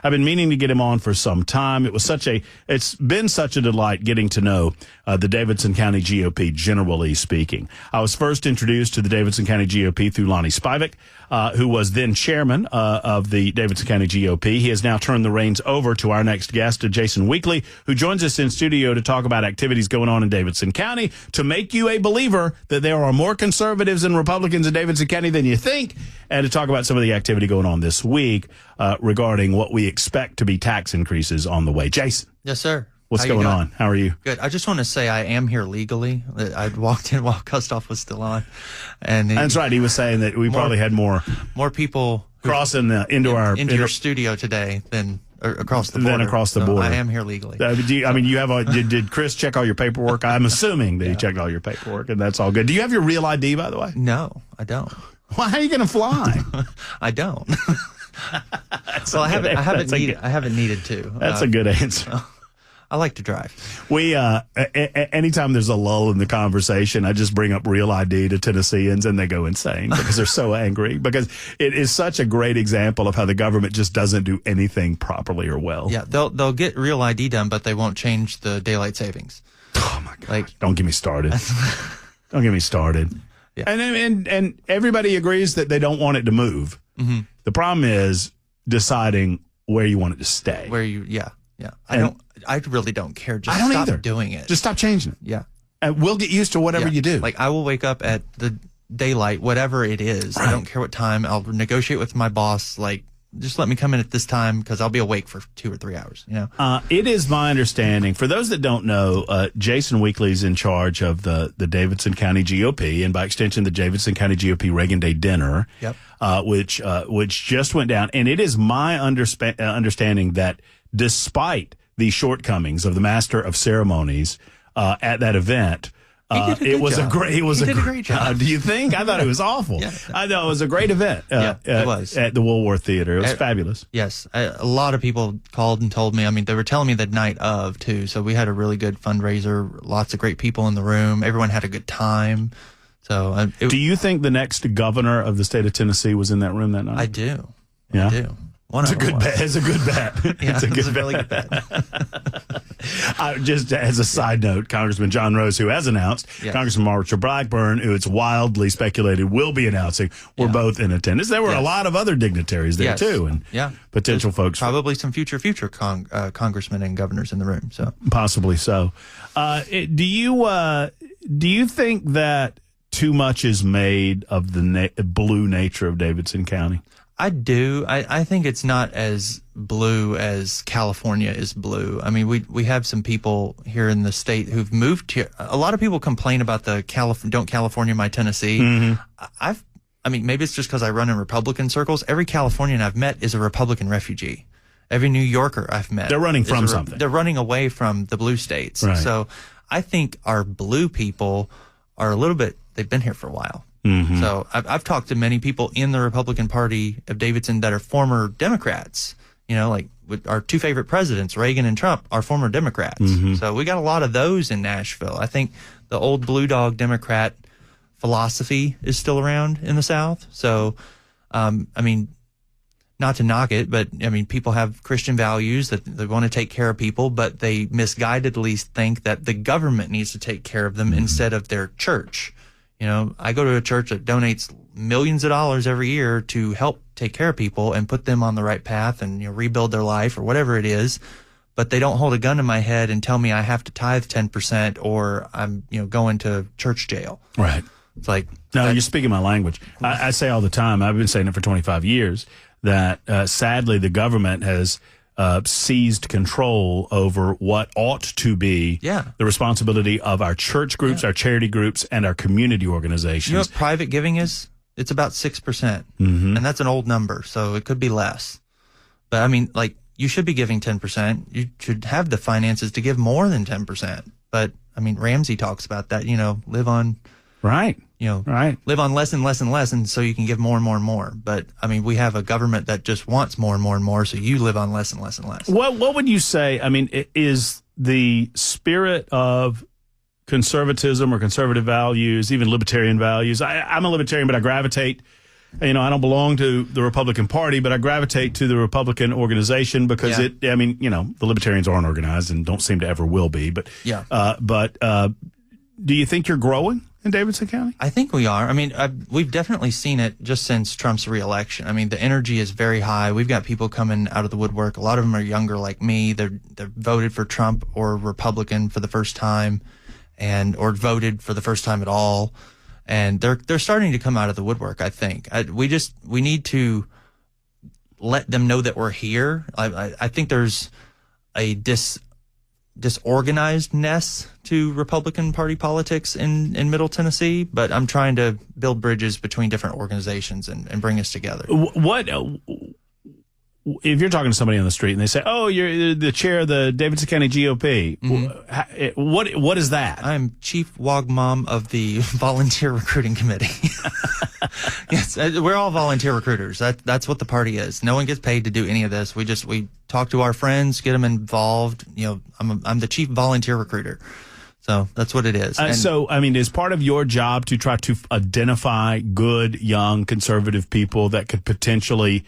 I've been meaning to get him on for some time. It's been such a delight getting to know the Davidson County GOP, generally speaking. I was first introduced to the Davidson County GOP through Lonnie Spivak, who was then chairman of the Davidson County GOP. He has now turned the reins over to our next guest, Jason Weakley, who joins us in studio to talk about activities going on in Davidson County to make you a believer that there are more conservatives and Republicans in Davidson County than you think, and to talk about some of the activity going on this week regarding what we expect to be tax increases on the way. Jason. Yes, sir. What's going on? How are you? Good. I just want to say I am here legally. I walked in while Kustoff was still on. And that's right. He was saying that we probably had more people crossing into your studio today than across the border. border. I am here legally. Did Chris check all your paperwork? I'm assuming that he checked all your paperwork, and that's all good. Do you have your real ID, by the way? No, I don't. Well, how are you going to fly? I don't. Well, I haven't needed to. That's a good answer. I like to drive. We anytime there's a lull in the conversation, I just bring up real ID to Tennesseans and they go insane because they're so angry, because it is such a great example of how the government just doesn't do anything properly or well. Yeah, they'll get real ID done, but they won't change the daylight savings. Oh my God! Don't get me started. Don't get me started. Yeah. And everybody agrees that they don't want it to move. Mm-hmm. The problem is deciding where you want it to stay. Yeah. I really don't care. Just stop doing it. Just stop changing it. Yeah. And we'll get used to whatever you do. Like, I will wake up at the daylight, whatever it is. Right. I don't care what time. I'll negotiate with my boss. Like, just let me come in at this time because I'll be awake for 2 or 3 hours. It is my understanding, for those that don't know, Jason Weakley is in charge of the Davidson County GOP, and by extension, the Davidson County GOP Reagan Day Dinner, which just went down. And it is my understanding that despite the shortcomings of the Master of Ceremonies at that event, he did a great job. Do you think? I thought it was awful. Yeah. I know it was a great event. It was at the Woolworth Theater. It was fabulous. Yes, a lot of people called and told me. I mean, they were telling me the night of too. So we had a really good fundraiser. Lots of great people in the room. Everyone had a good time. So, do you think the next governor of the state of Tennessee was in that room that night? I do. Yeah. I do. It's a good bet. It's a good bet. Yeah, it's a really good bet. Just as a side note, Congressman John Rose, who has announced, Congressman Marcia Blackburn, who it's wildly speculated will be announcing, were both in attendance. There were a lot of other dignitaries there too, and potential folks. Probably some future congressmen and governors in the room. So possibly so. Do you think that too much is made of the blue nature of Davidson County? I do. I think it's not as blue as California is blue. I mean, we have some people here in the state who've moved here. A lot of people complain about the don't California my Tennessee. Mm-hmm. I mean, maybe it's just because I run in Republican circles. Every Californian I've met is a Republican refugee. Every New Yorker I've met. They're running from something. They're running away from the blue states. Right. So I think our blue people are they've been here for a while. Mm-hmm. So I've talked to many people in the Republican Party of Davidson that are former Democrats, like with our two favorite presidents, Reagan and Trump, are former Democrats. Mm-hmm. So we got a lot of those in Nashville. I think the old blue dog Democrat philosophy is still around in the South. So, I mean, not to knock it, but I mean, people have Christian values that they want to take care of people, but they misguidedly think that the government needs to take care of them instead of their church. I go to a church that donates millions of dollars every year to help take care of people and put them on the right path and rebuild their life or whatever it is. But they don't hold a gun to my head and tell me I have to tithe 10% or I'm going to church jail. Right. It's like, no, you're speaking my language. I say all the time, I've been saying it for 25 years, that sadly the government has seized control over what ought to be the responsibility of our church groups, our charity groups, and our community organizations. You know what private giving is? It's about 6%. Mm-hmm. And that's an old number, so it could be less. But I mean, you should be giving 10%. You should have the finances to give more than 10%. But I mean, Ramsey talks about that, live on... Right. Live on less and less and less, and so you can give more and more and more. But I mean, we have a government that just wants more and more and more, so you live on less and less and less. What would you say? I mean, is the spirit of conservatism or conservative values, even libertarian values? I'm a libertarian, but I gravitate I don't belong to the Republican Party, but I gravitate to the Republican organization because the Libertarians aren't organized and don't seem to ever will be. But do you think you're growing in Davidson County? I think we are. I mean, we've definitely seen it just since Trump's reelection. I mean, the energy is very high. We've got people coming out of the woodwork. A lot of them are younger like me. They're voted for Trump or Republican for the first time, or voted for the first time at all. And they're starting to come out of the woodwork, I think. We need to let them know that we're here. I think there's a disorganizedness to Republican Party politics in Middle Tennessee, but I'm trying to build bridges between different organizations and bring us together. What if you're talking to somebody on the street and they say, "Oh, you're the chair of the Davidson County GOP"? Mm-hmm. What is that? I'm chief wogmom of the volunteer recruiting committee. Yes, we're all volunteer recruiters. That's what the party is. No one gets paid to do any of this. We talk to our friends, get them involved. I'm the chief volunteer recruiter. So that's what it is. Is part of your job to try to identify good, young, conservative people that could potentially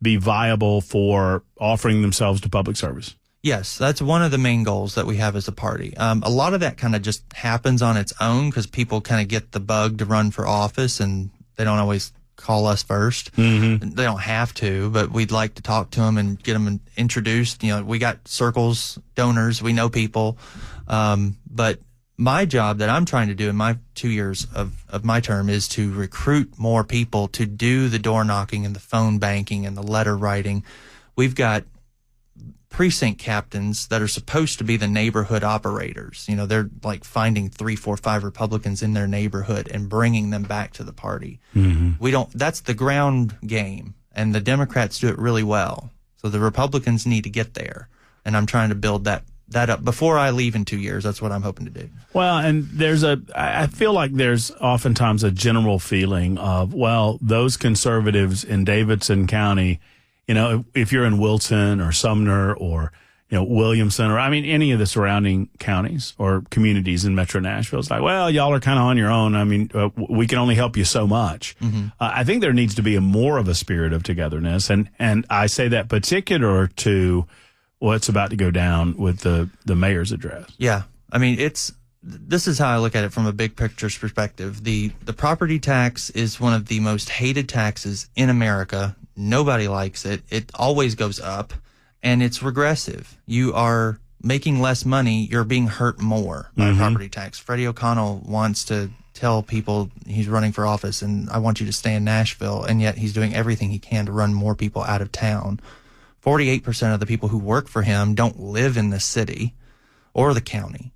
be viable for offering themselves to public service? Yes, that's one of the main goals that we have as a party. A lot of that kind of just happens on its own because people kind of get the bug to run for office and they don't always call us first. Mm-hmm. They don't have to, but we'd like to talk to them and get them introduced. We got circles, donors, we know people. But my job that I'm trying to do in my 2 years of my term is to recruit more people to do the door knocking and the phone banking and the letter writing. We've got precinct captains that are supposed to be the neighborhood operators. They're like finding 3, 4, 5 Republicans in their neighborhood and bringing them back to the party. Mm-hmm. That's the ground game, and the Democrats do it really well. So the Republicans need to get there, and I'm trying to build that up before I leave in 2 years. That's what I'm hoping to do. Well, and I feel like there's oftentimes a general feeling of, those conservatives in Davidson County, if you're in Wilson or Sumner or, Williamson or, any of the surrounding counties or communities in Metro Nashville, it's like, y'all are kind of on your own. We can only help you so much. Mm-hmm. I think there needs to be more of a spirit of togetherness. And I say that particular to what's about to go down with the mayor's address. Yeah. This is how I look at it from a big picture perspective. The property tax is one of the most hated taxes in America. Nobody likes it. It always goes up, and it's regressive. You are making less money. You're being hurt more by property tax. Freddie O'Connell wants to tell people he's running for office, and I want you to stay in Nashville, and yet he's doing everything he can to run more people out of town. 48% of the people who work for him don't live in the city or the county.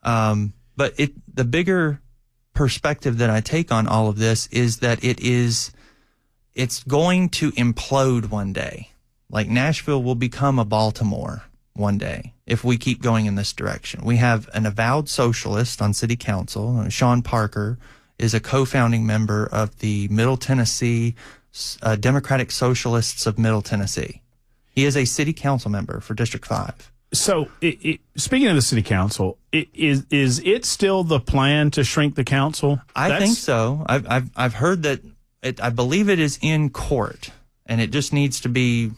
But the bigger perspective that I take on all of this is that it's going to implode one day. Like Nashville will become a Baltimore one day if we keep going in this direction. We have an avowed socialist on city council. Sean Parker is a co-founding member of the Middle Tennessee Democratic Socialists of Middle Tennessee. He is a city council member for District 5. So, speaking of the city council, is it still the plan to shrink the council? I think so. I've heard that. I believe it is in court, and it just needs to be.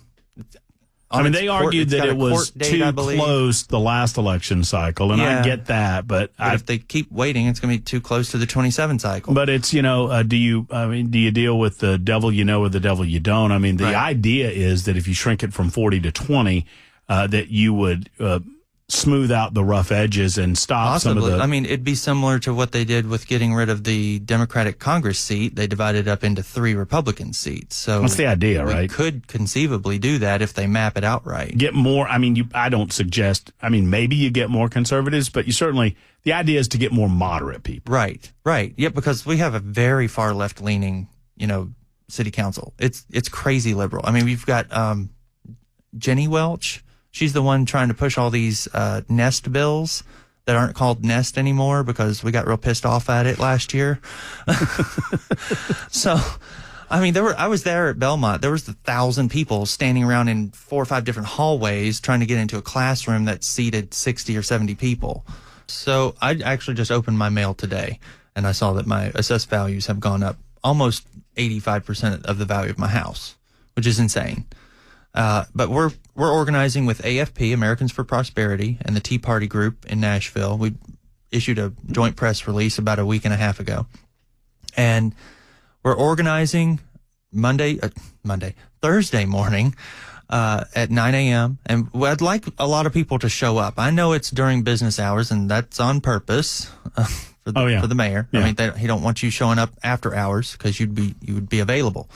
They argued that it was too close the last election cycle, and I get that, but if they keep waiting, it's going to be too close to the 27 cycle. But it's do you deal with the devil you know or the devil you don't? The idea is that if you shrink it from 40 to 20. That you would smooth out the rough edges and stop some of the... it'd be similar to what they did with getting rid of the Democratic Congress seat. They divided up into 3 Republican seats. So that's the idea, right? We could conceivably do that if they map it out right. Get more... I don't suggest... maybe you get more conservatives, but you certainly... The idea is to get more moderate people. Right. Yeah, because we have a very far left-leaning, city council. It's crazy liberal. We've got Jenny Welch. She's the one trying to push all these Nest bills that aren't called Nest anymore because we got real pissed off at it last year. So, I was there at Belmont. There was 1,000 people standing around in 4 or 5 different hallways trying to get into a classroom that seated 60 or 70 people. So I actually just opened my mail today, and I saw that my assessed values have gone up almost 85% of the value of my house, which is insane. But we're organizing with AFP, Americans for Prosperity, and the Tea Party group in Nashville. We issued a joint press release about a week and a half ago. And we're organizing Thursday morning at 9 a.m. And I'd like a lot of people to show up. I know it's during business hours, and that's on purpose for the mayor. Yeah. I mean, he don't want you showing up after hours because you would be available.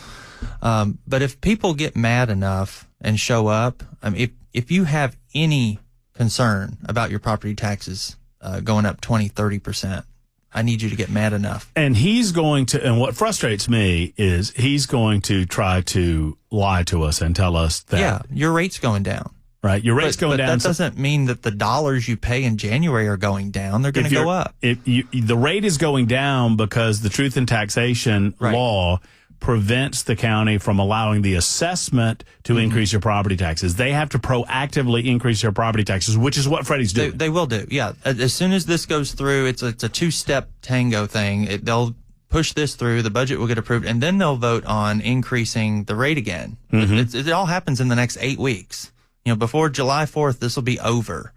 But if people get mad enough and show up, I mean, if you have any concern about your property taxes going up 20-30%, I need you to get mad enough. And he's going to, and what frustrates me is he's going to try to lie to us and tell us that your rate's going down. Right, your rate's going down. That doesn't mean that the dollars you pay in January are going down. They're going to go up. The rate is going down because the Truth in Taxation law prevents the county from allowing the assessment to increase your property taxes. They have to proactively increase their property taxes, which is what Freddie's doing. They will do, yeah. As soon as this goes through, it's a two-step tango thing. They'll push this through, the budget will get approved, and then they'll vote on increasing the rate again. It all happens in the next 8 weeks. Before July 4th, this will be over.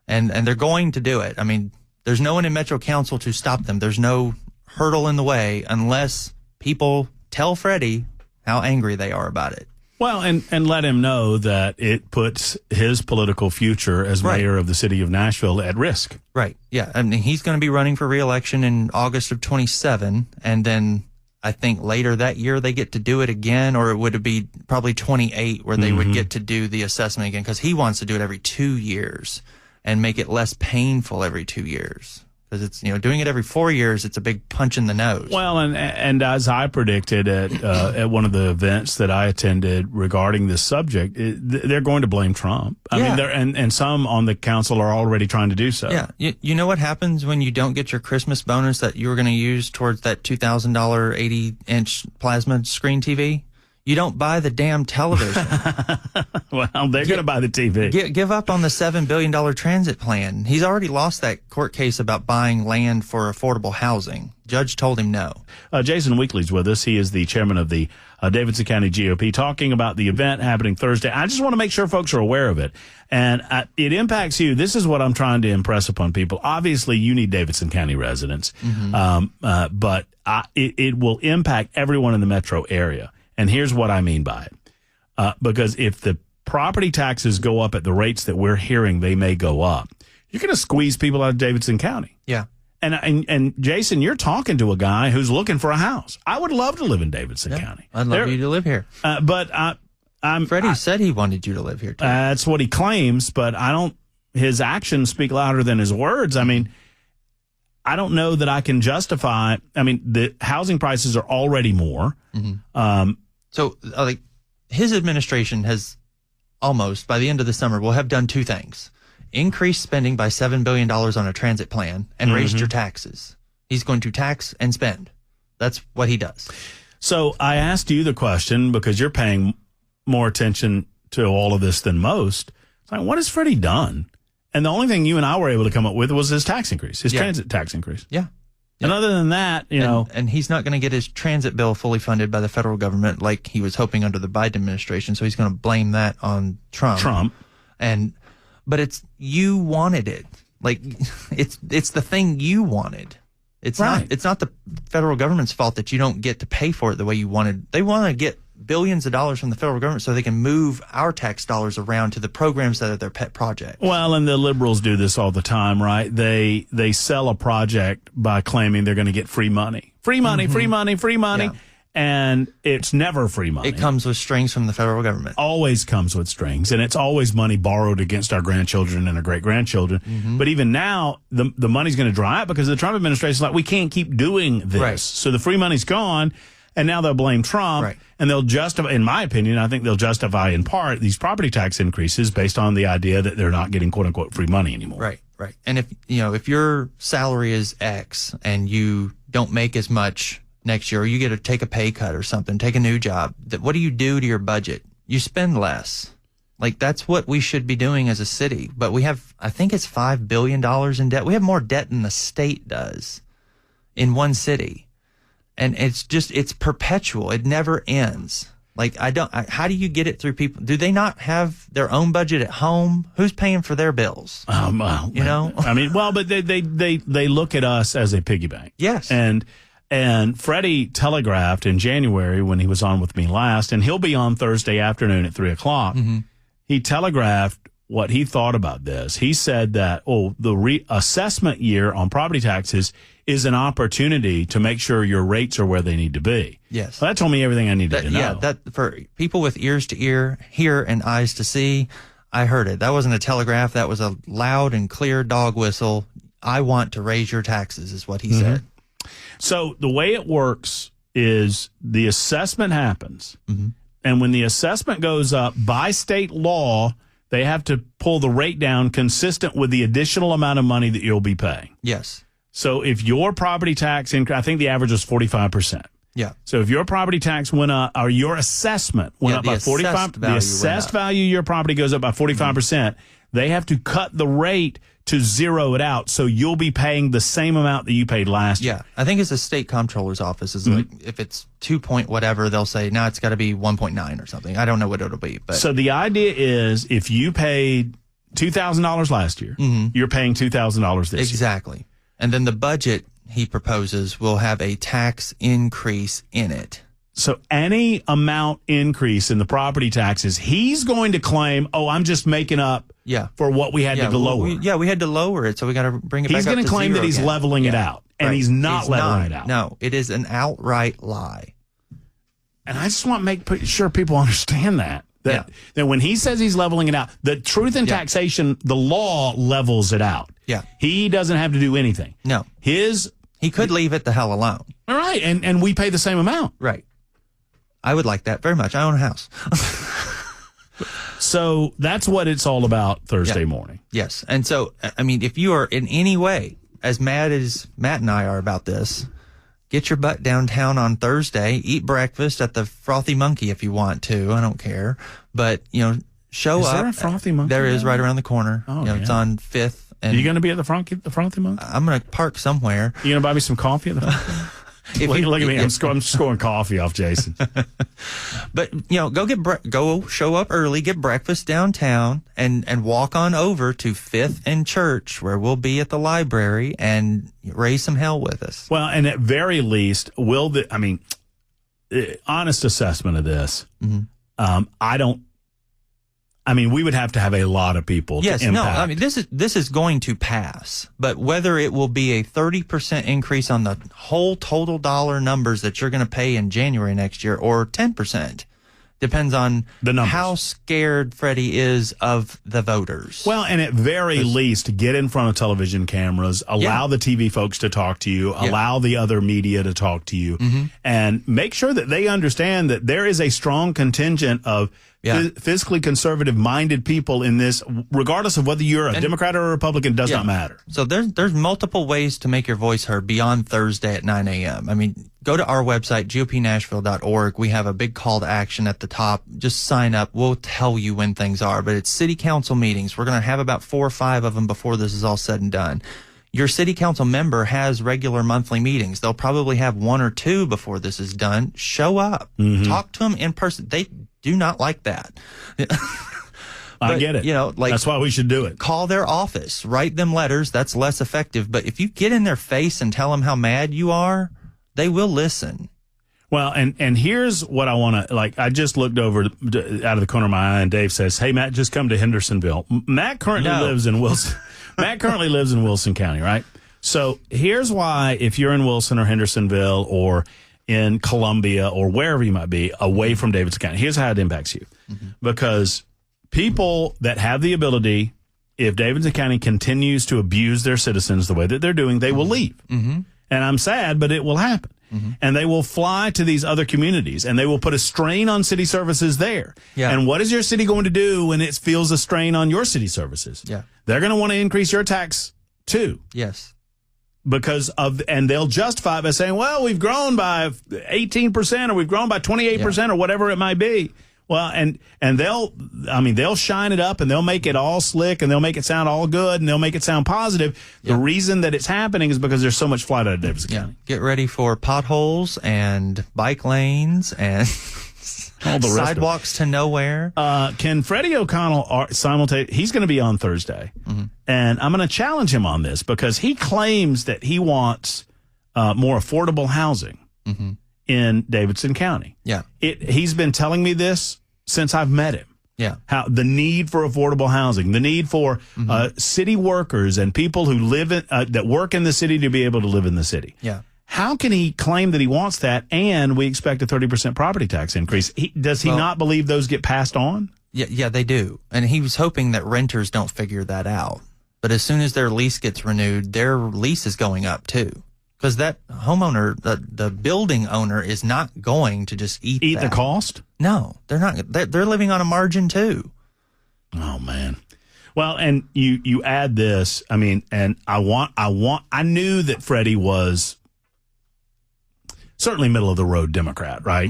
And they're going to do it. I mean, there's no one in Metro Council to stop them. There's no hurdle in the way unless people tell Freddie how angry they are about it. Well, and let him know that it puts his political future as mayor of the city of Nashville at risk. Right. Yeah. I mean, he's going to be running for re-election in August of 27, and then I think later that year they get to do it again, or it would be probably 28 where they would get to do the assessment again, because he wants to do it every 2 years and make it less painful every 2 years. Because it's, doing it every 4 years, it's a big punch in the nose. Well, and as I predicted at one of the events that I attended regarding this subject, they're going to blame Trump. I mean, and some on the council are already trying to do so. Yeah. You know what happens when you don't get your Christmas bonus that you were going to use towards that $2,000 80-inch plasma screen TV? You don't buy the damn television. Well, they're going to buy the TV. Give up on the $7 billion transit plan. He's already lost that court case about buying land for affordable housing. Judge told him no. Jason Weakley's with us. He is the chairman of the Davidson County GOP, talking about the event happening Thursday. I just want to make sure folks are aware of it. And it impacts you. This is what I'm trying to impress upon people. Obviously, you need Davidson County residents, but it will impact everyone in the metro area. And here's what I mean by it. Because if the property taxes go up at the rates that we're hearing they may go up, you're going to squeeze people out of Davidson County. Yeah. And Jason, you're talking to a guy who's looking for a house. I would love to live in Davidson County. I'd love you to live here. But Freddie said he wanted you to live here too. That's what he claims, but his actions speak louder than his words. I mean, I don't know that I can justify. I mean, the housing prices are already more. So, his administration has almost, by the end of the summer, will have done two things. Increased spending by $7 billion on a transit plan and raised your taxes. He's going to tax and spend. That's what he does. So I asked you the question because you're paying more attention to all of this than most. It's like, what has Freddie done? And the only thing you and I were able to come up with was his tax increase, his transit tax increase. Yeah. And other than that, and he's not going to get his transit bill fully funded by the federal government like he was hoping under the Biden administration. So he's going to blame that on Trump. But you wanted it. Like it's the thing you wanted. It's not the federal government's fault that you don't get to pay for it the way you wanted. They want to get billions of dollars from the federal government so they can move our tax dollars around to the programs that are their pet project. Well, and the liberals do this all the time, right? They sell a project by claiming they're going to get free money. Free money, free money, free money. Yeah. And it's never free money. It comes with strings from the federal government. Always comes with strings. And it's always money borrowed against our grandchildren and our great-grandchildren. But even now, the money's going to dry up because the Trump administration is like, we can't keep doing this. Right. So the free money's gone. And now they'll blame Trump, and they'll justify, in my opinion, I think they'll justify in part these property tax increases based on the idea that they're not getting quote unquote free money anymore. Right. And if your salary is X and you don't make as much next year, or you get to take a pay cut or something, take a new job, what do you do to your budget? You spend less. Like that's what we should be doing as a city. But we have, I think it's $5 billion in debt. We have more debt than the state does in one city. And it's perpetual. It never ends. Like, how do you get it through people? Do they not have their own budget at home? Who's paying for their bills? Well, you know? I mean, well, but they look at us as a piggy bank. Yes. And Freddie telegraphed in January when he was on with me last, and he'll be on Thursday afternoon at 3:00. Mm-hmm. He telegraphed what he thought about this. He said that, the reassessment year on property taxes is an opportunity to make sure your rates are where they need to be. Yes. Well, that told me everything I needed to know. Yeah, that for people with ears to hear and eyes to see, I heard it. That wasn't a telegraph. That was a loud and clear dog whistle. I want to raise your taxes is what he said. So the way it works is the assessment happens. And when the assessment goes up by state law, they have to pull the rate down consistent with the additional amount of money that you'll be paying. Yes. So if your property tax increase, I think the average was 45%. Yeah. So if your property tax went up, or your assessment went up by 45%, the assessed value of your property goes up by 45%, they have to cut the rate to zero it out. So you'll be paying the same amount that you paid last year. Yeah. I think it's the state comptroller's office is like, if it's 2 point whatever, they'll say, no, it's got to be 1.9 or something. I don't know what it'll be. But so the idea is if you paid $2,000 last year, you're paying $2,000 this year. Exactly. And then the budget he proposes will have a tax increase in it. So any amount increase in the property taxes, he's going to claim, I'm just making up for what we had to lower. We had to lower it, so we got to bring it back up He's to going to claim that he's again. leveling it out, and he's not leveling it out. No, it is an outright lie. And I just want to make sure people understand that when he says he's leveling it out, the truth in taxation, the law levels it out. Yeah. He doesn't have to do anything. No. He could leave it the hell alone. All right, and we pay the same amount. Right. I would like that very much. I own a house. So that's what it's all about Thursday morning. Yes. And so, I mean, if you are in any way as mad as Matt and I are about this, get your butt downtown on Thursday, eat breakfast at the Frothy Monkey if you want to. I don't care. But, show up. Is there a Frothy Monkey? There is right around the corner. Oh, It's on 5th. And are you going to be at the Frothy Monkey? I'm going to park somewhere. You going to buy me some coffee at the Frothy? Look at me. I'm scoring coffee off Jason. But, go show up early, get breakfast downtown, and walk on over to 5th and Church, where we'll be at the library, and raise some hell with us. Well, and at very least, honest assessment of this, we would have to have a lot of people to impact. This is going to pass, but whether it will be a 30% increase on the whole total dollar numbers that you're going to pay in January next year, or 10%, depends on how scared Freddie is of the voters. Well, and at very least, get in front of television cameras, allow the TV folks to talk to you, allow the other media to talk to you, and make sure that they understand that there is a strong contingent of fiscally conservative-minded people in this, regardless of whether you're a Democrat or a Republican, does not matter. So there's multiple ways to make your voice heard beyond Thursday at 9 a.m. Go to our website, gopnashville.org. We have a big call to action at the top. Just sign up. We'll tell you when things are. But it's city council meetings. We're going to have about 4 or 5 of them before this is all said and done. Your city council member has regular monthly meetings. They'll probably have 1 or 2 before this is done. Show up. Talk to them in person. They do not like that. I get it. That's why we should do it. Call their office. Write them letters. That's less effective. But if you get in their face and tell them how mad you are, they will listen. Well, and here's what I want to, I just looked over out of the corner of my eye, and Dave says, hey, Matt, just come to Hendersonville. Matt currently lives in Wilson. Matt currently lives in Wilson County, right? So here's why, if you're in Wilson or Hendersonville or in Columbia or wherever you might be away from Davidson County, here's how it impacts you. Because people that have the ability, if Davidson County continues to abuse their citizens the way that they're doing, they will leave. And I'm sad, but it will happen. And they will fly to these other communities, and they will put a strain on city services there. And what is your city going to do when it feels a strain on your city services? They're going to want to increase your tax too. Yes. And they'll justify it by saying, well, we've grown by 18% or we've grown by 28% or whatever it might be. Well, and they'll shine it up and they'll make it all slick and they'll make it sound all good and they'll make it sound positive. The reason that it's happening is because there's so much flight out of Davidson County. Get ready for potholes and bike lanes and all the sidewalks to nowhere. Can Freddie O'Connell simultaneously? He's going to be on Thursday, and I'm going to challenge him on this because he claims that he wants more affordable housing in Davidson County. Yeah. He's been telling me this since I've met him. Yeah. How the need for affordable housing, the need for city workers and people who live in, that work in the city to be able to live in the city. Yeah. How can he claim that he wants that and we expect a 30% property tax increase? Does he not believe those get passed on? Yeah, they do. And he was hoping that renters don't figure that out. But as soon as their lease gets renewed, their lease is going up too. Because that homeowner, the building owner, is not going to just eat the cost. No, they're not. They're living on a margin too. Oh man. Well, and you add this. I mean, and I knew that Freddie was certainly middle of the road Democrat, right?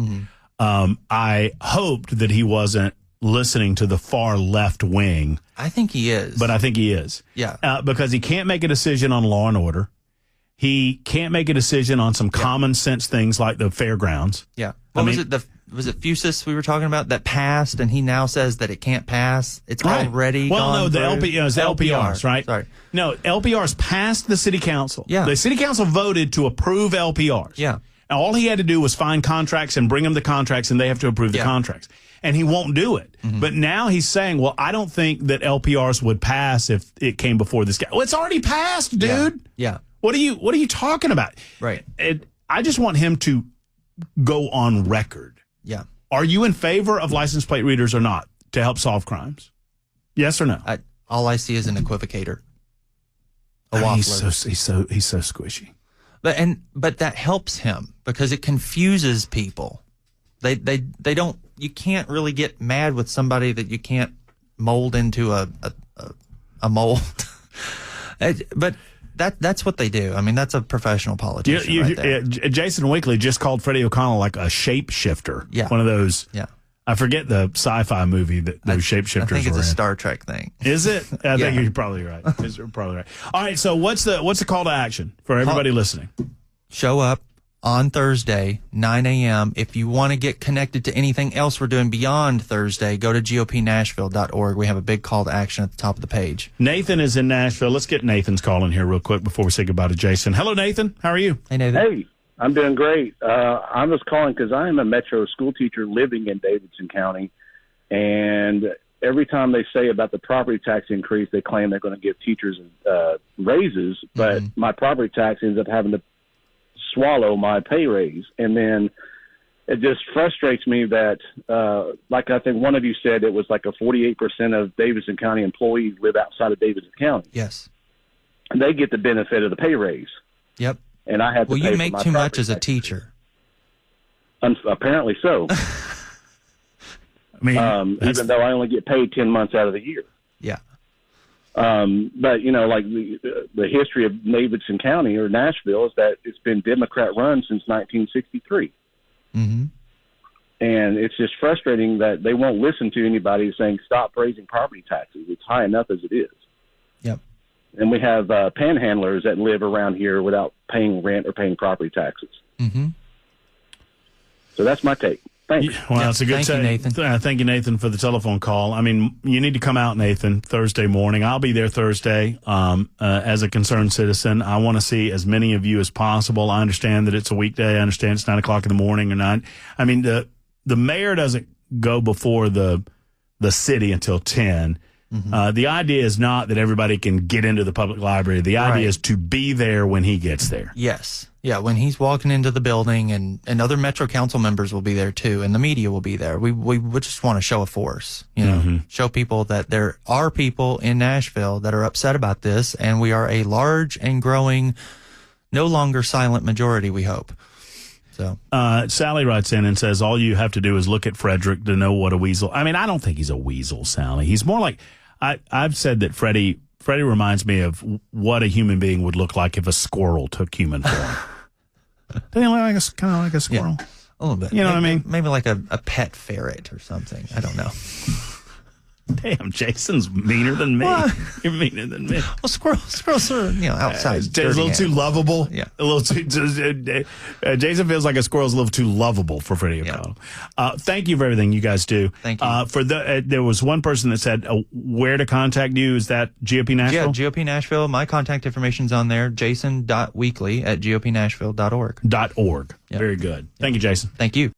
I hoped that he wasn't listening to the far left wing. I think he is. But I think he is. Yeah. Because he can't make a decision on law and order. He can't make a decision on some common sense things like the fairgrounds. Yeah. Was it Fusis we were talking about that passed, and he now says that it can't pass? It's already gone the through? LPRs, right? Sorry. No, LPRs passed the city council. Yeah. The city council voted to approve LPRs. Yeah. And all he had to do was find contracts and bring them the contracts, and they have to approve the contracts. And he won't do it. But now he's saying, well, I don't think that LPRs would pass if it came before this guy. Well, it's already passed, dude. Yeah. What are you talking about? Right. I just want him to go on record. Yeah. Are you in favor of license plate readers or not to help solve crimes? Yes or no? All I see is an equivocator. A waffler. He's so squishy. But that helps him because it confuses people. They don't. You can't really get mad with somebody that you can't mold into a mold. But that's what they do. I mean, that's a professional politician right there. Jason Weakley just called Freddie O'Connell like a shapeshifter. Yeah. One of those. Yeah. I forget the sci-fi movie that those shapeshifters were in. I think it's a Star Trek thing. Is it? I think you're probably right. You're probably right. All right. So what's the call to action for everybody listening? Show up on Thursday, 9 a.m. If you want to get connected to anything else we're doing beyond Thursday, go to gopnashville.org. We have a big call to action at the top of the page. Nathan is in Nashville. Let's get Nathan's call in here real quick before we say goodbye to Jason. Hello, Nathan. How are you? Hey, Nathan. Hey, I'm doing great. I'm just calling because I am a Metro school teacher living in Davidson County, and every time they say about the property tax increase, they claim they're going to give teachers raises, but my property tax ends up having to swallow my pay raise. And then it just frustrates me that, like I think one of you said, it was like a 48% of Davidson County employees live outside of Davidson County. Yes. And they get the benefit of the pay raise. Yep. And I have to pay you for make my too much property as a tax. teacher. Apparently so. I mean, even though I only get paid 10 months out of the year. Yeah. But, you know, like the history of Davidson County or Nashville is that it's been Democrat run since 1963. Mm-hmm. And it's just frustrating that they won't listen to anybody saying stop raising property taxes. It's high enough as it is. Yep. And we have panhandlers that live around here without paying rent or paying property taxes. Mm-hmm. So that's my take. Thanks. Well, that's a good Thank you, Nathan. Thank you, Nathan, for the telephone call. I mean, you need to come out, Nathan, Thursday morning. I'll be there Thursday as a concerned citizen. I want to see as many of you as possible. I understand that it's a weekday. I understand it's 9 o'clock in the morning or 9. I mean, the mayor doesn't go before the city until 10. Mm-hmm. The idea is not that everybody can get into the public library. The idea is to be there when he gets there. Yes. Yeah, when he's walking into the building, and other Metro Council members will be there too, and the media will be there. We just want to show a force, show people that there are people in Nashville that are upset about this, and we are a large and growing, no longer silent majority, we hope. So Sally writes in and says, all you have to do is look at Frederick to know what a weasel. I mean, I don't think he's a weasel, Sally. He's more like, I've said that Freddie reminds me of what a human being would look like if a squirrel took human form. Doesn't he look like kind of like a squirrel? A little bit. You know what I mean? Maybe like a pet ferret or something. I don't know. Damn, Jason's meaner than me. What? You're meaner than me. Well, squirrels are, outside. He's a little too lovable. Yeah. A little too. Jason feels like a squirrel's a little too lovable for Freddie O'Connell. Thank you for everything you guys do. Thank you. There was one person that said where to contact you. Is that GOP Nashville? Yeah, GOP Nashville. My contact information's on there. Jason.Weakley at gopnashville.org. .org. Yep. Very good. Thank you, Jason. Thank you.